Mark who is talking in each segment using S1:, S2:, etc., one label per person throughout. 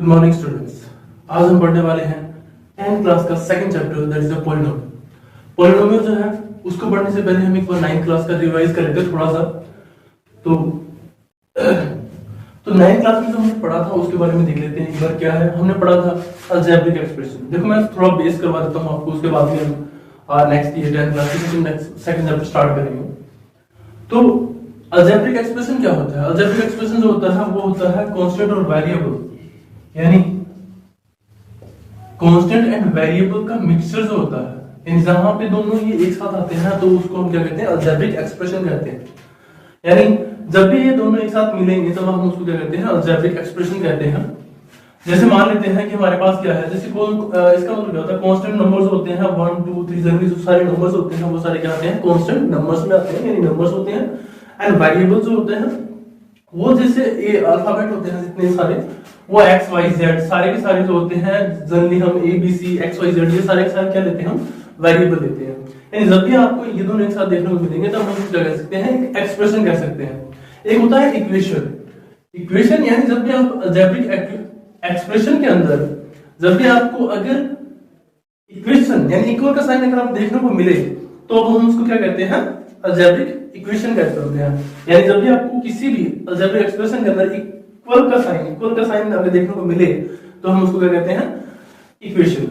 S1: Good morning students. आज हम पढ़ने वाले हैं 10th क्लास का second chapter, that is the polynomial. Polynomial जो है उसको पढ़ने से पहले हम एक बार 9th क्लास का रिवाइज कर लेते हैं थोड़ा सा। तो 9th क्लास में जो हमने पढ़ा था उसके बारे में देख लेते हैं एक बार। क्या है हमने पढ़ा था? Algebraic expression. देखो मैं थोड़ा बेस करवा देता हूँ आपको, उसके बाद में हम नेक्स्ट ये 10th क्लास में सेकंड चैप्टर स्टार्ट करेंगे। तो अलजेब्रिक एक्सप्रेशन क्या होता है? अलजेब्रिक एक्सप्रेशन जो होता है वो होता है कांस्टेंट और वेरिएबल, यानी कांस्टेंट एंड वेरिएबल का मिक्सचर जो होता है, यानी जहां पे दोनों ये एक साथ आते हैं तो उसको हम क्या कहते हैं? अलजेब्रिक एक्सप्रेशन कहते हैं। यानी जब भी ये दोनों एक साथ मिलेंगे तब हम उसको क्या कहते हैं? अलजेब्रिक एक्सप्रेशन कहते हैं। जैसे मान लेते हैं कि हमारे पास क्या है, जैसे इसका मतलब क्या होता है? कांस्टेंट नंबर्स होते हैं 1 2 3 जब जो सारे नंबर्स होते हैं वो सारे क्या आते हैं? कांस्टेंट नंबर्स में आते हैं, यानी नंबर्स होते हैं। एंड वेरिएबल जो होते हैं वो जैसे ये अल्फाबेट होते हैं जितने सारे, वो एक्स वाई जेड सारे के सारे जो होते हैं, जनरली हम A B C X Y Z ये सारे के सारे क्या लेते हैं? हम वेरिएबल लेते हैं। यानी जब भी आपको ये दोनों एक साथ देखने को मिलेंगे तब हम क्या कह सकते हैं? एक एक्सप्रेशन कह सकते हैं। एक होता है इक्वेशन। इक्वेशन यानी जब भी आप अलजेब्रिक एक्सप्रेशन के अंदर जब भी आपको अगर इक्वेशन यानी इक्वल का साइन अगर आप देखने को मिले तो हम उसको क्या कहते हैं? अलजेब्रिक इक्वेशन कहते हैं। यानी जब भी आपको किसी भी अलजेब्रिक एक्सप्रेशन के अंदर इक्वल का साइन अगर देखने को मिले तो हम उसको क्या कहते हैं? इक्वेशन।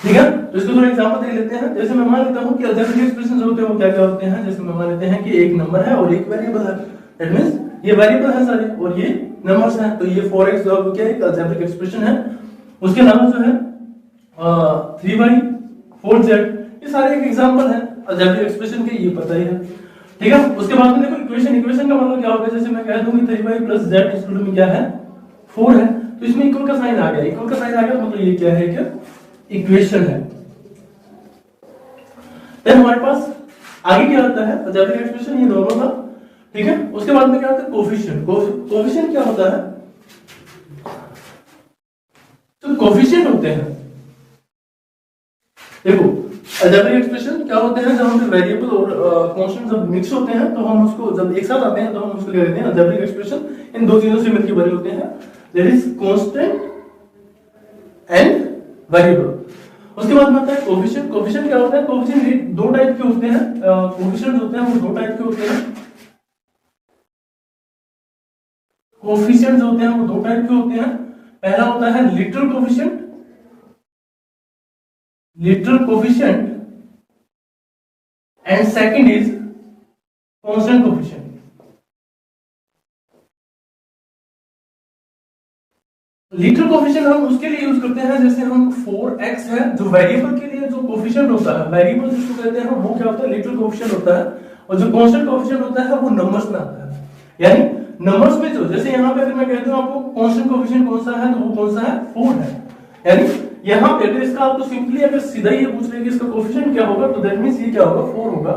S1: ठीक है, तो इसको थोड़ा एग्जांपल दे लेते हैं। जैसे मैं मान लेता हूं कि अलजेब्रिक एक्सप्रेशन जो होते हैं वो क्या क्या होते हैं। जैसे मैं मान लेते हैं कि एक नंबर है और एक वेरिएबल है, दैट मींस ये वेरिएबल है सारे और ये नंबर्स हैं, तो ये 4x जो क्या है? एक अलजेब्रिक एक्सप्रेशन है। उसके अलावा जो है 3y 4z ये सारे एक एग्जांपल है अलजेब्रिक एक्सप्रेशन के, ये पता ही है। ठीक है, उसके बाद में देखो इक्वेशन का मतलब क्या होगा? जैसे मैं कह दूं कि 3y + z इक्वल टू क्या है? 4 है, तो इसमें इक्वल का साइन आ गया। इक्वल का साइन आ गया मतलब ये क्या है? क्या इक्वेशन है। देन हमारे पास आगे क्या होता है? अलजेब्रिक एक्सप्रेशन ये नॉर्मल था। ठीक है, उसके बाद में क्या होता है? कोफिशिएंट। कोफिशिएंट क्या होता है? तो कोफिशिएंट होते हैं, देखो अलजेब्रिक एक्सप्रेशन क्या होते हैं? जब हम वेरिएबल और कांस्टेंट जब मिक्स होते हैं तो हम उसको जब एक साथ आते हैं तो हम उसको क्या कहते हैं? Algebraic expression. इन दो चीजों से मिलकर बने होते हैं, that is constant and variable. उसके बाद में आता है कोफिशिएंट। कोफिशिएंट क्या होता है? कोफिशिएंट दो टाइप के होते हैं। कोफिशिएंट होते हैं वो दो टाइप के होते हैं। कोफिशिएंट जो होते हैं वो दो टाइप के होते हैं। पहला होता है literal coefficient, and second is constant coefficient. Literal coefficient हम उसके लिए यूज करते हैं जैसे हम 4x है जो वेरिएबल के लिए जो कोफिशिएंट होता है, वेरिएबल जिसको कहते हैं वो क्या होता है? लिटरल कोफिशिएंट होता है। और जो कांस्टेंट कोफिशिएंट होता है वो नंबर्स में आता है। यानी नंबर्स में जो, जैसे यहाँ पे अगर मैं कहता हूँ आपको कांस्टेंट कोफिशिएंट कौन सा है, तो वो कौन सा है? 4 है। यानी यहाँ पे अगर इसका आपको सिंपली अगर सीधा ये पूछ ले कि इसका कोफिशिएंट क्या होगा, तो दैट मींस ये क्या होगा? 4 होगा।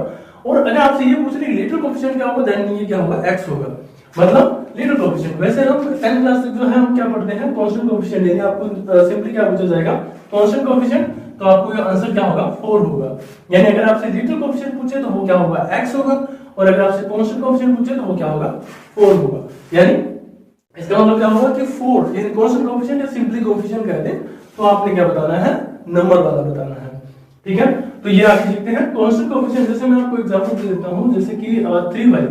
S1: और अगर आपसे ये पूछ ले लिटरल कोफिशिएंट क्या होगा, देन ये क्या होगा? x होगा, मतलब लिटरल कोफिशिएंट। वैसे हम 10th क्लास तक जो है हम क्या पढ़ते हैं? Constant coefficient. यानी आपको सिंपली क्या पूछा जाएगा? कांस्टेंट कोफिशिएंट, तो आपको आंसर क्या होगा? 4 होगा। यानी अगर आपसे लिटरल कोफिशिएंट पूछे तो वो क्या होगा? x होगा, और अगर आपसे कांस्टेंट कोफिशिएंट पूछे तो वो क्या होगा? 4 होगा। यानी इसका मतलब क्या होगा कि 4 यानी कांस्टेंट कोफिशिएंट या सिंपली कोफिशिएंट कहते हैं। तो आपने क्या बताना है? नंबर वाला बताना है। ठीक है, तो ये आगे लिखते हैं कांस्टेंट कोफिशिएंट। जैसे मैं आपको एग्जांपल दे देता हूं, जैसे कि 3y।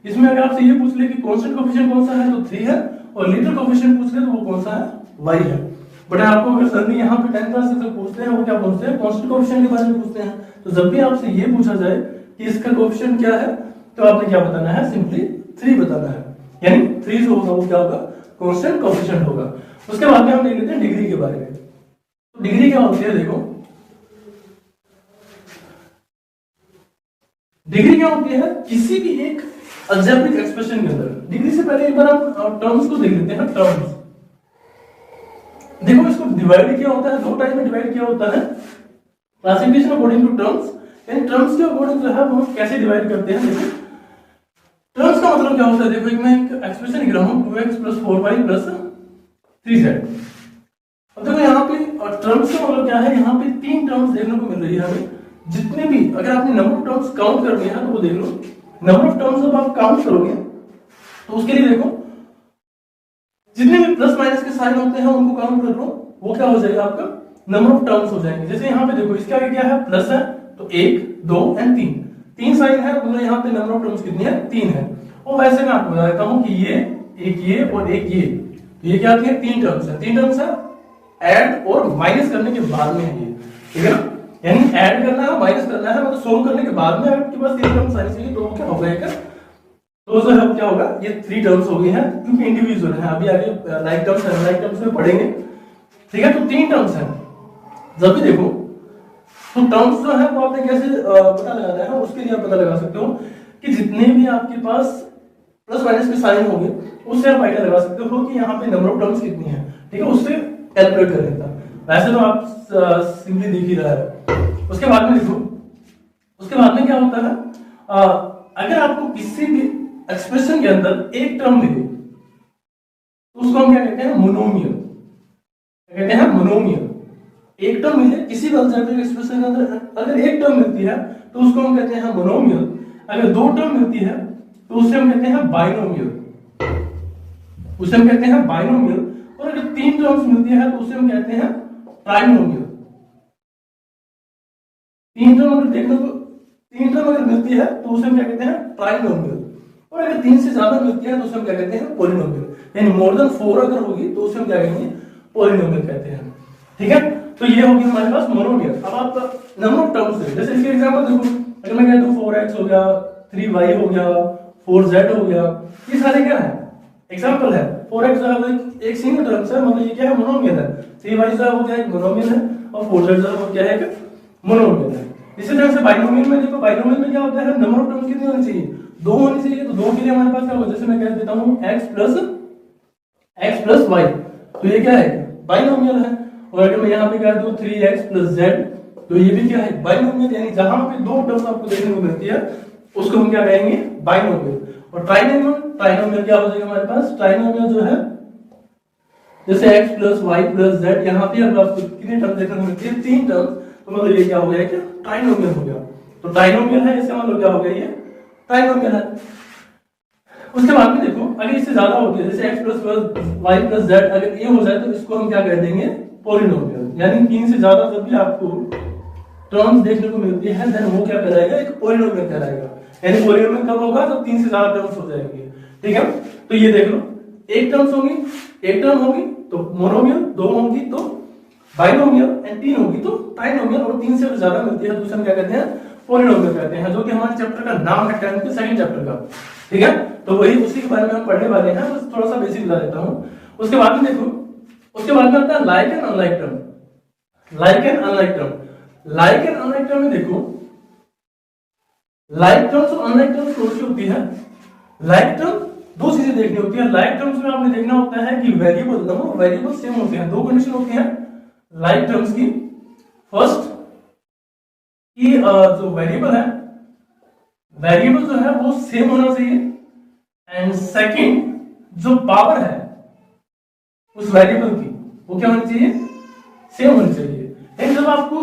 S1: इसमें अगर आपसे ये पूछ ले कि कांस्टेंट कोफिशिएंट कौन सा है, तो 3 है, और लिटरल कोफिशिएंट पूछ ले तो वो कौन सा है? y है। बट आपको अगर सर ने यहाँ पे 10th क्लास से पूछते हैं वो क्या पूछते हैं? कांस्टेंट कोफिशिएंट के बारे में पूछते हैं। तो जब भी आपसे ये पूछा जाए कि इसका कोफिशिएंट क्या है, तो आपने क्या बताना है? सिंपली 3 बताना है। यानी 3 जो होगा वो क्या होगा? कांस्टेंट कोफिशिएंट होगा। उसके बाद में हम देख लेते हैं डिग्री के बारे में। तो डिग्री क्या होती है? देखो डिग्री क्या होती है? किसी भी एक अलजेब्रिक एक्सप्रेशन के अंदर। डिग्री से पहले एक बार हम टर्म्स को देख लेते हैं। टर्म्स देखो, इसको डिवाइड किया होता है, दो टाइप में डिवाइड किया होता है। क्लासिफिकेशन अकॉर्डिंग टू टर्म्स, यानी टर्म्स के अकॉर्डिंग जो है वो हम कैसे डिवाइड करते हैं। देखो टर्म्स का मतलब क्या होता है? देखो मैं एक एक्सप्रेशन लिख रहा हूं 2x + 4y + 3z। अब देखो यहाँ पे टर्म्स का मतलब क्या है? यहाँ पे 3 टर्म्स देखने को मिल रही है हमें। जितने भी अगर आपने नंबर ऑफ टर्म्स काउंट करनी है तो वो देख लो। नंबर ऑफ टर्म्स जब आप काउंट करोगे तो उसके लिए देखो जितने भी प्लस माइनस के साइन होते हैं उनको काउंट कर लो, वो क्या हो जाएगा आपका नंबर ऑफ टर्म्स हो जाएंगे। जैसे यहाँ पे देखो इसके आगे क्या है, प्लस है तो 1 2 एंड 3, 3 साइन है, मतलब यहाँ पे नंबर ऑफ टर्म्स कितनी है, 3 है। और वैसे मैं आपको बता देता हूँ कि ये और एक ये, तो ये क्या आती है, 3 टर्म्स है। 3 टर्म्स है, ऐड और माइनस करने के बाद में है ये, ठीक है ना, यानी ऐड करना है माइनस करना है, मतलब सोल्व करने के बाद में आपके पास 3 टर्म्स आनी चाहिए, तो क्या होगा एक, तो जो है क्या होगा, ये 3 टर्म्स हो गई हैं क्योंकि इंडिविजुअल है। अभी आगे लाइक टर्म्स है, लाइक टर्म्स में पढ़ेंगे, ठीक है। तो 3 टर्म्स हैं। जब भी देखो तो टर्म्स जो है वो आपने कैसे पता लगाना है, उसके लिए आप पता लगा सकते हो कि जितने भी आपके पास प्लस माइनस के साइन होंगे उससे आप आइडिया लगा सकते हो कि यहाँ पे नंबर ऑफ टर्म्स कितनी है, ठीक है, उससे कैलकुलेट कर लेता। वैसे तो आप सिंपली देख ही रहा है। उसके बाद में देखो, उसके बाद में क्या होता है, अगर आपको किसी भी एक्सप्रेशन के अंदर एक टर्म मिले तो उसको हम क्या कहते हैं, मोनोमियल, क्या कहते हैं, मोनोमियल। एक टर्म मिले किसी भी अल्जेब्रिक एक्सप्रेशन के अंदर, अगर एक टर्म मिलती है तो उसको हम कहते हैं मोनोमियल। अगर 2 टर्म मिलती है तो उसे हम कहते हैं बाइनोमियल, उसे हम कहते हैं बाइनोमियल। और अगर 3 टर्म्स मिलती है तो उसे हम कहते हैं ट्राइनोमियल। 3 टर्म अगर देखने को 3 टर्म अगर मिलती है तो उसे हम क्या कहते हैं, ट्राइनोमियल। और अगर 3 से ज्यादा मिलती है तो उसे हम क्या कहते हैं, पॉलिनोमियल। यानी मोर देन 4 अगर होगी तो उसे हम क्या कहेंगे, पॉलिनोमियल कहते हैं, ठीक है। तो ये होगी हमारे पास मोनोमियल। अब आप नंबर ऑफ टर्म्स देखो, जैसे इसके एग्जांपल देखो, अगर मैं कह दूं 4x हो गया, 3y हो गया, 4z हो गया, ये सारे क्या है, एग्जांपल है। 4x जो है एक सिंगल टर्म्स है, मतलब ये क्या है, मोनोमियल है। 3y जो है वो क्या है, मोनोमियल है, और 4z जो है वो क्या है, मोनोमियल है। इसी तरह से बाइनोमियल में देखो, बाइनोमियल में क्या होता है, नंबर ऑफ टर्म्स कितनी होनी चाहिए, 2 होनी चाहिए। तो 2 के लिए हमारे पास क्या होगा, जैसे मैं कह देता हूं x प्लस y, तो ये क्या है, बाइनोमियल है। और अगर मैं यहाँ पे कह दूं 3x प्लस z, तो ये भी क्या है, बाइनोमियल। यानी जहां पे 2 टर्म्स आपको देखने को मिलती है उसको हम क्या कहेंगे, बाइनोमियल। और ट्राइनोमियल क्या हो जाएगा हमारे पास, ट्राइनोमियल जो है जैसे x plus y plus z, यहाँ पे अगर आपको कितनी टर्म देखने को मिलती है, 3 टर्म, तो मतलब ये क्या हो गया, क्या ट्राइनोमियल हो गया। तो ट्राइनोमियल है, इसका मतलब क्या हो गया, ये ट्राइनोमियल है। उसके बाद में देखो, अगर इससे ज्यादा होती है, जैसे x plus y plus z, अगर ये हो जाए तो इसको हम क्या कह देंगे, पॉलिनोमियल। यानी 3 से ज्यादा जब भी आपको टर्म्स देखने को मिलती है देन वो क्या कहलाएगा, एक पॉलिनोमियल कहलाएगा। यानी पॉलिनोमियल कब होगा, जब 3 से ज्यादा टर्म्स हो जाएंगे, ठीक है। तो ये देख लो, एक टर्म्स होगी, एक टर्म होगी तो मोनोमियल, 2 होंगी तो बाइनोमियल, एंड 3 होगी तो ट्राइनोमियल, और 3 से ज्यादा मिलती है तो उसे हम क्या कहते हैं, पॉलिनोमियल कहते हैं, जो कि हमारे चैप्टर का नाम है 10th के सेकंड चैप्टर का, ठीक है। तो वही उसी के बारे में हम पढ़ने वाले हैं, बस थोड़ा सा बेसिक बता देता हूं। उसके बाद में देखो, उसके बाद में आता है like and unlike term. Like and unlike term, like and unlike term में देखो, लाइक टर्म्स और अनलाइक टर्म्स कौन सी होती है। लाइक टर्म 2 चीजें देखनी होती है। लाइक टर्म्स में आपने देखना होता है कि वेरिएबल, दोनों वेरिएबल सेम होते हैं। 2 कंडीशन होती है लाइक टर्म्स की। फर्स्ट कि जो वेरिएबल है, वेरिएबल जो है वो सेम होना चाहिए, एंड सेकंड जो पावर है उस वेरिएबल की वो क्या होनी चाहिए, सेम होनी चाहिए। लेकिन जब आपको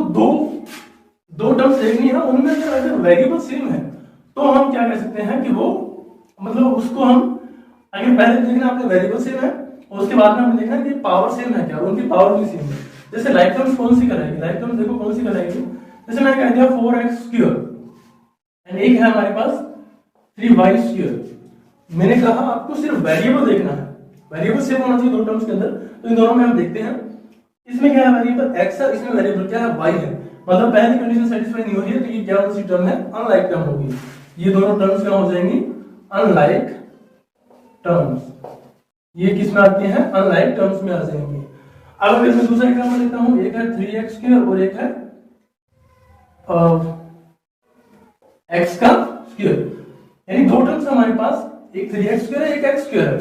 S1: दो टर्म्स देखनी है, उनमें से अगर वेरिएबल सेम है तो हम क्या कह सकते हैं कि वो, मतलब उसको हम, अगर पहले देखना आपने वेरिएबल सेम है और उसके बाद में हमने देखना कि पावर सेम है क्या, उनकी पावर भी सेम है। जैसे लाइक टर्म्स कौन सी कराएगी, लाइक टर्म्स देखो कौन सी कराएगी, जैसे मैंने कह दिया 4x² एंड एक है हमारे पास 3y²। मैंने कहा आपको सिर्फ वेरिएबल देखना है, वेरिएबल सेम होना चाहिए 2 टर्म्स के अंदर। तो इन दोनों में हम देखते हैं, इसमें क्या है, वेरिएबल x है, इसमें वेरिएबल क्या है, y है। मतलब पहली कंडीशन सेटिस्फाई नहीं हो रही है तो ये क्या सी टर्म है, अनलाइक टर्म होगी। ये दोनों टर्म्स क्या हो जाएंगी, अनलाइक टर्म्स। ये किस में आती हैं, अनलाइक टर्म्स में आ जाएंगी। अब अगर मैं दूसरा एग्जांपल लेता हूं, एक है 3x² और एक है x का स्क्वायर, यानी 2 टर्म्स हमारे पास, एक 3x² है, एक x² है।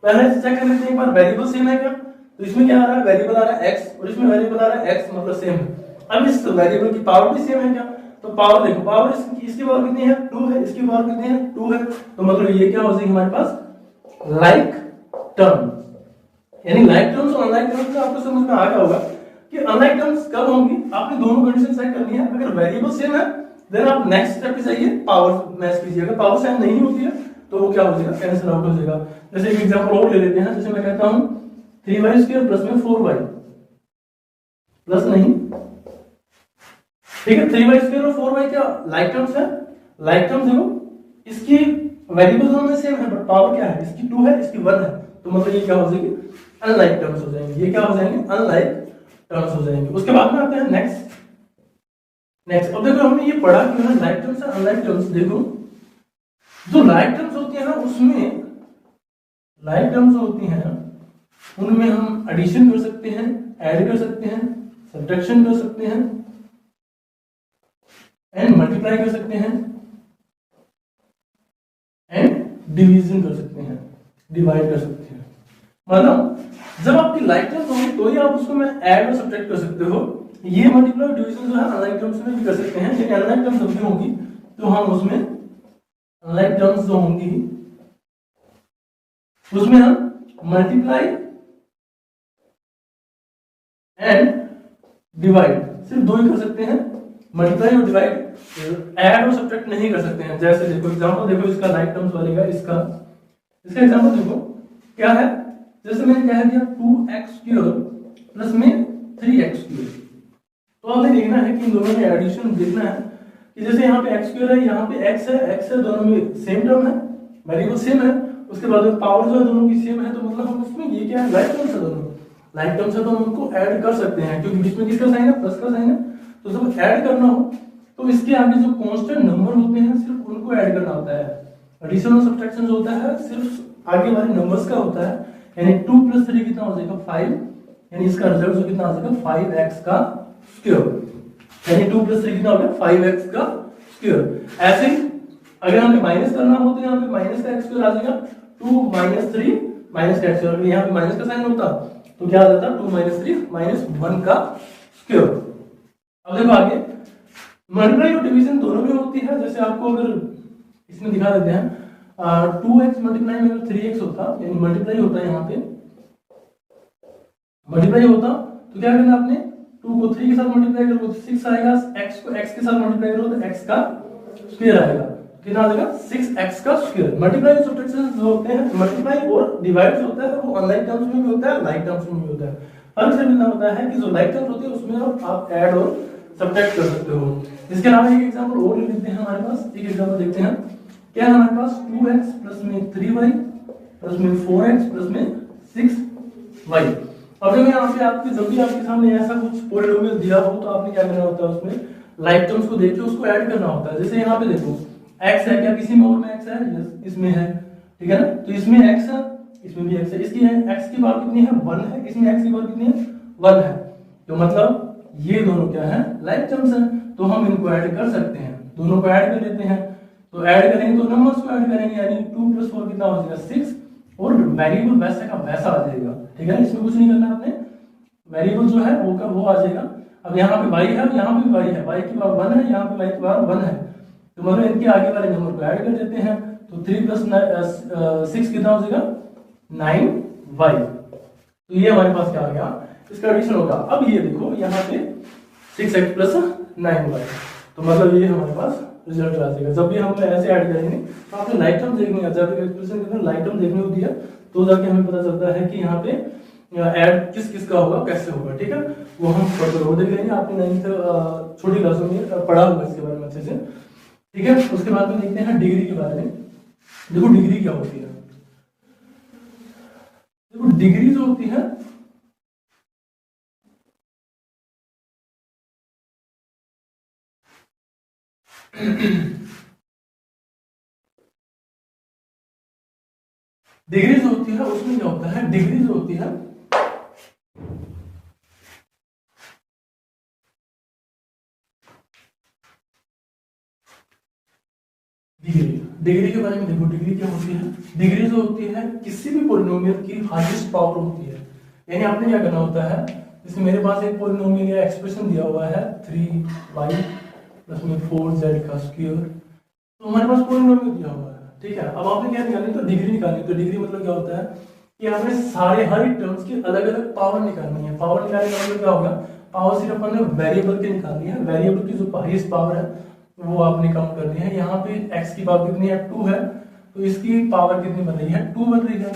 S1: पहले चेक कर लेते हैं एक बार वेरिएबल सेम है क्या। तो इसमें क्या आ रहा है, वेरिएबल आ रहा है x और इसमें वेरिएबल आ रहा है x, मतलब सेम है। अब इस वेरिएबल की पावर भी सेम है क्या, तो पावर देखो, पावर इसकी पावर कितनी है, 2 है, इसकी पावर कितनी है, 2 है। तो मतलब ये क्या हो जाएगी हमारे पास, लाइक टर्म। यानी लाइक टर्म्स और अनलाइक टर्म्स में आपको समझ में आ गया होगा कि अनलाइक टर्म्स कब होंगी, आपने दोनों कंडीशन चेक करनी है। अगर वेरिएबल सेम है देन आप नेक्स्ट स्टेप पे जाइए, पावर मैच कीजिए। अगर पावर सेम नहीं होती है तो वो क्या हो जाएगा, कैंसिल आउट हो जाएगा। जैसे एक एग्जांपल और ले लेते हैं, जैसे मैं कहता हूं 3y² प्लस में 4y प्लस नहीं, ठीक है, 3y² और 4y क्या लाइक टर्म्स है, लाइक टर्म्स देखो, इसकी वेरिएबल दोनों में सेम है बट पावर क्या है, इसकी 2 है इसकी 1 है, तो मतलब ये क्या हो जाएगी, अनलाइक टर्म्स हो जाएंगे, ये क्या हो जाएंगे, अनलाइक टर्म्स हो जाएंगे। उसके बाद में आते हैं नेक्स्ट। अब देखो हमने ये पढ़ा कि ना लाइक टर्म्स और अनलाइक टर्म्स। देखो जो लाइक टर्म्स होती है ना, उसमें लाइक टर्म्स होती हैं उनमें हम एडिशन कर सकते हैं, ऐड कर सकते हैं, सब्ट्रैक्शन कर सकते हैं एंड मल्टीप्लाई कर सकते हैं एंड डिवीजन कर सकते हैं, डिवाइड कर सकते हैं। मतलब जब आपकी लाइक टर्म्स होंगी तो ही आप उसको मैं ऐड और सब्ट्रैक्ट कर सकते हो। ये मल्टीप्लाई और डिवीजन जो है अनलाइक टर्म्स में भी कर सकते हैं, लेकिन अनलाइक टर्म्स जब भी होंगी तो हम उसमें अनलाइक टर्म्स जो होंगी उसमें हम मल्टीप्लाई एंड डिवाइड सिर्फ दो ही कर सकते हैं, मल्टीप्लाई और डिवाइड, ऐड और सब्ट्रैक्ट नहीं कर सकते हैं। जैसे देखो एग्जांपल देखो इसका लाइक टर्म्स वाले का, इसका एग्जांपल देखो क्या है, जैसे मैंने कह दिया 2x² प्लस में 3x², तो आपने देखना है कि इन दोनों में एडिशन देखना है कि जैसे यहाँ पे x² है, यहाँ पे x है, दोनों में सेम टर्म है, वेरिएबल सेम है, उसके बाद पावर जो है दोनों की सेम है, तो मतलब हम उसमें ये क्या है, लाइक टर्म्स है, दोनों लाइक टर्म्स है, तो हम उनको ऐड कर सकते हैं क्योंकि बीच में किसका साइन है, प्लस का साइन है। तो जब ऐड करना हो तो इसके आगे जो कांस्टेंट नंबर होते हैं सिर्फ उनको ऐड करना होता है, एडिशन और सब्ट्रैक्शन जो होता है सिर्फ आगे वाले नंबर्स का होता है। यानी 2 + 3 कितना हो जाएगा 5, यानी इसका रिजल्ट जो कितना आ जाएगा 5x², यानी 2 + 3 कितना हो गया 5x²। ऐसे ही अगर हमें माइनस करना हो तो यहाँ पे माइनस का x² आ जाएगा, 2 - 3 माइनस का x², अगर यहाँ पे माइनस का साइन होता तो क्या आ जाता 2 - 3 -1²। अब देखो आगे मल्टीप्लाई और डिवीजन दोनों में होती है। जैसे आपको अगर इसमें दिखा देते हैं 2x मल्टीप्लाई में अगर 3x होता, यानी मल्टीप्लाई होता है, यहाँ पे मल्टीप्लाई होता तो क्या करना आपने 2 को 3 के साथ मल्टीप्लाई करो तो 6 आएगा, x को x के साथ मल्टीप्लाई करो तो x² आएगा, कितना आ जाएगा 6x²। मल्टीप्लाई और सब्ट्रैक्शन जो होते हैं, मल्टीप्लाई और डिवाइड जो होता है वो अनलाइक टर्म्स में भी होता है, लाइक टर्म्स में भी होता है। फर्क सिर्फ इतना होता है कि जो लाइक टर्म्स होती है उसमें आप ऐड और सब्ट्रैक्ट कर सकते हो। इसके अलावा एक एग्जांपल और ले लेते हैं, हमारे पास एक एग्जांपल देखते हैं, क्या है हमारे पास 2x प्लस में 3y प्लस में 4x प्लस में 6y। अब जब यहाँ पे आपके जब भी आपके सामने ऐसा कुछ पॉलिनोमियल दिया हो तो आपने क्या करना होता है, उसमें लाइक टर्म्स को देख के उसको ऐड करना होता है। जैसे यहाँ पे देखो x है, क्या किसी में और में x है, इसमें है, ठीक है ना, तो इसमें x है, इसमें भी x है, इसकी है x की पावर कितनी है 1 है, इसमें x की पावर कितनी है 1 है, तो मतलब ये दोनों क्या है लाइक टर्म्स हैं, तो हम इनको ऐड कर सकते हैं, दोनों को ऐड कर लेते हैं। तो ऐड करेंगे तो नंबर्स को ऐड करेंगे, यानी 2 + 4 कितना हो जाएगा 6, और वेरिएबल वैसा का वैसा आ जाएगा, ठीक है, इसमें कुछ नहीं करना आपने, वेरिएबल जो है वो का वो आ जाएगा। अब यहाँ पे y है, यहाँ पे भी y है, y की पावर 1 है, यहाँ पे y की पावर 1 है, तो मतलब इनके आगे वाले नंबर को ऐड कर देते हैं, तो 3 + 6 कितना हो जाएगा 9y। तो ये हमारे पास क्या आ गया, इसका एडिशन होगा। अब ये देखो यहाँ पे 6x + 9y, तो मतलब ये हमारे पास रिजल्ट आ जाएगा। जब भी हम ऐसे ऐड करेंगे तो आपने लाइक टर्म देखनी है, जब एक्सप्रेशन के अंदर लाइक टर्म देखने को दिया तो जाके हमें पता चलता है कि यहाँ पे ऐड किस किस का होगा, कैसे होगा, ठीक है, वो हम फर्दर वो देख लेंगे। आपने 9th छोटी क्लासों में पढ़ा होगा इसके बारे में अच्छे से, ठीक है। उसके बाद में देखते हैं डिग्री के बारे में। देखो डिग्री क्या होती है, देखो डिग्री जो होती है डिग्री जो होती है उसमें क्या होता है, डिग्री जो होती है डिग्री के बारे में देखो, डिग्री क्या होती है, डिग्री जो होती है किसी भी पॉलिनोमियल की हाईएस्ट पावर होती है। यानी आपने क्या करना होता है, जैसे मेरे पास एक पॉलिनोमियल या एक्सप्रेशन दिया हुआ है 3y + 4z², तो हमारे पास पॉलिनोमियल दिया हुआ है, ठीक है। अब आपने क्या निकालनी, तो डिग्री निकालनी। तो डिग्री मतलब क्या होता है कि आपने सारे हर एक टर्म्स की अलग अलग पावर निकालनी है। पावर निकालने का मतलब क्या होगा, पावर सिर्फ हमने वेरिएबल की निकालनी है, वेरिएबल की जो हाईएस्ट पावर है वो आपने काउंट करनी है। यहाँ पे x की पावर कितनी है 2 है, तो इसकी पावर कितनी बन रही है, 2 बन रही है।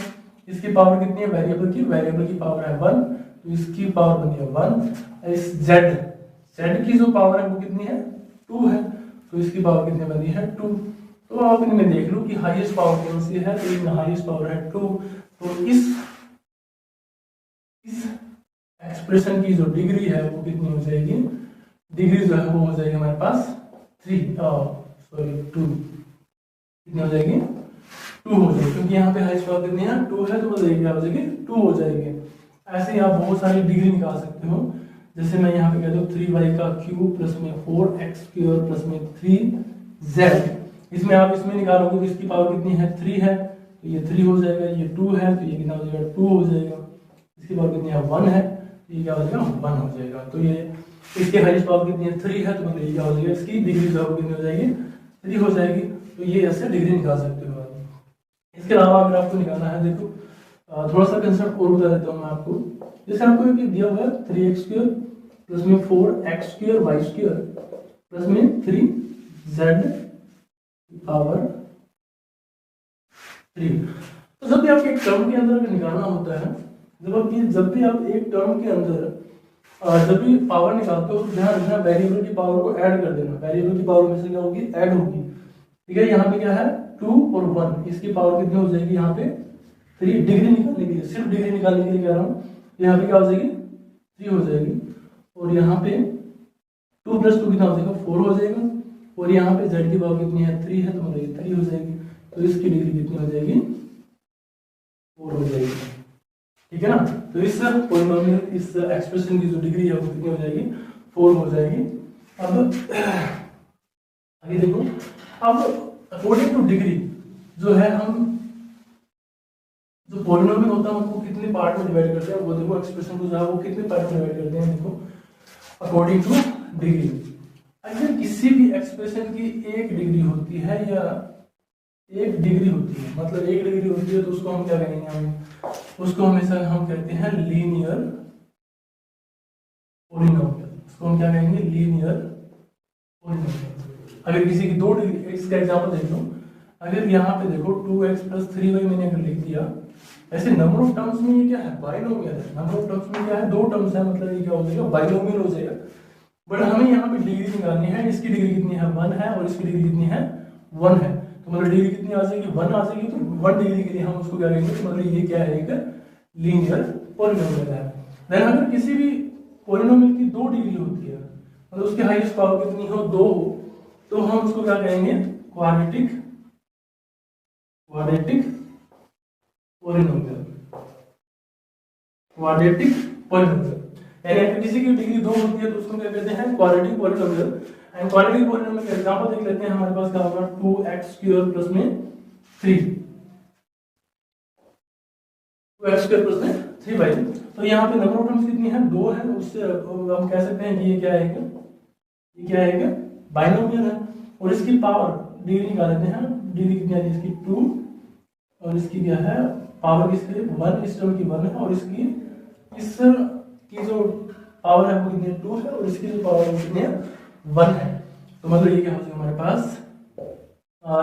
S1: इसकी पावर कितनी है वेरिएबल की पावर है 1, तो इसकी पावर बनी है 1। इस z की जो पावर है वो कितनी है, 2 है, तो इसकी पावर कितनी बनी है 2। तो आप इनमें देख लो कि हाईएस्ट पावर कौन सी है, तो इनमें हाईएस्ट पावर है 2। तो इस एक्सप्रेशन की जो डिग्री है वो कितनी हो जाएगी, डिग्री जो है वो हो जाएगी हमारे पास 2 कितनी हो जाएगी, 2 हो जाएगी, क्योंकि यहाँ पे हाईएस्ट पावर कितनी है 2 है, तो हो जाएगी क्या हो जाएगी 2 हो जाएगी। ऐसे ही आप बहुत सारी डिग्री निकाल सकते हो। जैसे मैं यहाँ पे कह दूँ 3y का क्यूब प्लस में 4x स्क्वायर प्लस में 3z, इसमें आप इसमें निकालोगे तो इसकी पावर कितनी है 3 है, तो ये 3 हो जाएगा, ये 2 है तो ये कितना हो जाएगा 2 हो जाएगा, इसकी पावर कितनी है 1 है, तो ये क्या हो जाएगा 1 हो जाएगा। तो ये इसके हाईएस्ट पावर कितनी है 3 है, तो मतलब ये क्या हो जाएगा, इसकी डिग्री जो है कितनी हो जाएगी 3 हो जाएगी। तो ये ऐसे डिग्री निकाल सकते हो। इसके अलावा अगर आपको निकालना है, देखो थोड़ा सा कंसेप्ट और बता देता हूँ मैं आपको। जैसे आपको दिया हुआ है 3x स्क्वायर प्लस में 4x square y square plus में 3z पावर 3। तो जब भी आपके एक टर्म के अंदर निकालना होता है, जब भी आप एक टर्म के अंदर जब भी पावर निकालते हो तो ध्यान रखना वेरिएबल की पावर को ऐड कर देना। वेरिएबल की पावर में से क्या होगी, ऐड होगी, ठीक है। यहाँ पे क्या है 2 और 1, इसकी पावर कितनी हो जाएगी यहाँ पे 3। डिग्री निकालने के लिए, सिर्फ डिग्री निकालने के लिए कह रहा हूँ, यहाँ पे क्या हो जाएगी 3 हो जाएगी, और यहाँ पे 2 + 2 कितना हो जाएगा 4 हो जाएगा, और यहाँ पे z की पावर कितनी है 3 है, तो मतलब ये 3 हो जाएगी, तो इसकी डिग्री कितनी हो जाएगी 4 हो जाएगी, ठीक है ना। तो इस पॉलिनोमियल, इस एक्सप्रेशन की जो डिग्री है वो कितनी हो जाएगी 4 हो जाएगी। अब आगे देखो, अब अकॉर्डिंग टू डिग्री जो है हम जो पॉलिनोमियल होता है उसको कितने पार्ट में डिवाइड करते हैं, वो देखो एक्सप्रेशन को जो है वो कितने पार्ट में डिवाइड करते हैं, देखो अकॉर्डिंग टू डिग्री। अगर किसी भी एक्सप्रेशन की एक डिग्री होती है या एक डिग्री होती है, मतलब एक डिग्री होती है, तो उसको हम क्या कहेंगे, हम उसको हमेशा हम कहते हैं लीनियर पॉलिनोमियल। उसको हम क्या कहेंगे, लीनियर पॉलिनोमियल। अगर किसी की 2 डिग्री, इसका एग्जांपल देख लो, अगर यहाँ पे देखो 2x + 3y मैंने अगर लिख दिया, ऐसे नंबर ऑफ टर्म्स में ये क्या है बाइनोमियल है। नंबर ऑफ टर्म्स में क्या है 2 टर्म्स है, मतलब ये क्या हो जाएगा बाइनोमियल हो जाएगा। बट हमें यहाँ पे डिग्री निकालनी है, इसकी डिग्री कितनी है 1 है, और इसकी डिग्री कितनी है 1 है, तो मतलब डिग्री कितनी आ जाएगी 1 आ जाएगी। तो 1 डिग्री के लिए हम उसको क्या कहेंगे, तो मतलब ये क्या है एक लीनियर पॉलिनोमियल है। देन अगर किसी भी पॉलिनोमियल की 2 डिग्री होती है, मतलब उसकी हाईएस्ट पावर कितनी हो 2 हो, तो हम उसको क्या कहेंगे क्वाड्रेटिक पॉलिनोमियल। क्वाड्रेटिक पॉलिनोमियल यानी अगर किसी की डिग्री 2 होती है तो उसको क्या कहते हैं quadratic polynomial. And quadratic polynomial का एग्जांपल देख लेते हैं। हमारे पास क्या होगा 2x स्क्वायर प्लस में 3, 2x स्क्वायर प्लस में 3y। तो यहाँ पे नंबर ऑफ टर्म्स कितनी है 2 है, उससे हम कह सकते हैं कि ये क्या है बाइनोमियल है। और इसकी पावर डिग्री निकाल लेते हैं, डिग्री कितनी है इसकी 2, और इसकी क्या है पावर किसकी 1, इस टर्म की 1 है, और इसकी इस की जो पावर है वो कितनी है 2 है, और इसकी जो पावर है कितनी है 1 है। तो मतलब ये क्या हो जाएगा हमारे पास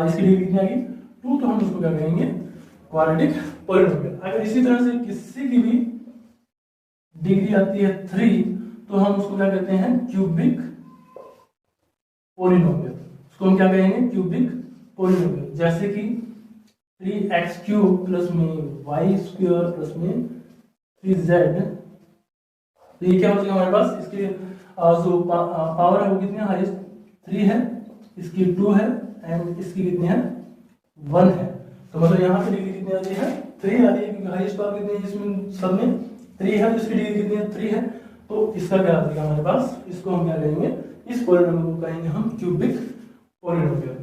S1: इसकी डिग्री कितनी आ गई 2, तो हम उसको क्या कहेंगे क्वाड्रेटिक पॉलिनोमियल। अगर इसी तरह से किसी की भी डिग्री आती है 3, तो हम उसको क्या कहते हैं क्यूबिक पॉलिनोमियल। उसको हम क्या कहेंगे क्यूबिक पॉलिनोमियल। जैसे कि 3x³ प्लस में y स्क्वायर प्लस में 3z, तो ये क्या हो जाएगा हमारे पास, इसके जो पावर है वो कितनी है हाईएस्ट 3 है, इसकी 2 है, एंड इसकी कितनी है 1 है। तो मतलब यहाँ पे डिग्री कितनी आ रही है 3 आ रही है, क्योंकि हाईएस्ट पावर कितनी है इसमें सब में 3 है, तो इसकी डिग्री कितनी है 3 है। तो इसका क्या आ जाएगा हमारे पास, इसको हम क्या कहेंगे, इस पॉलिनोमियल को कहेंगे हम क्यूबिक पॉलिनोमियल।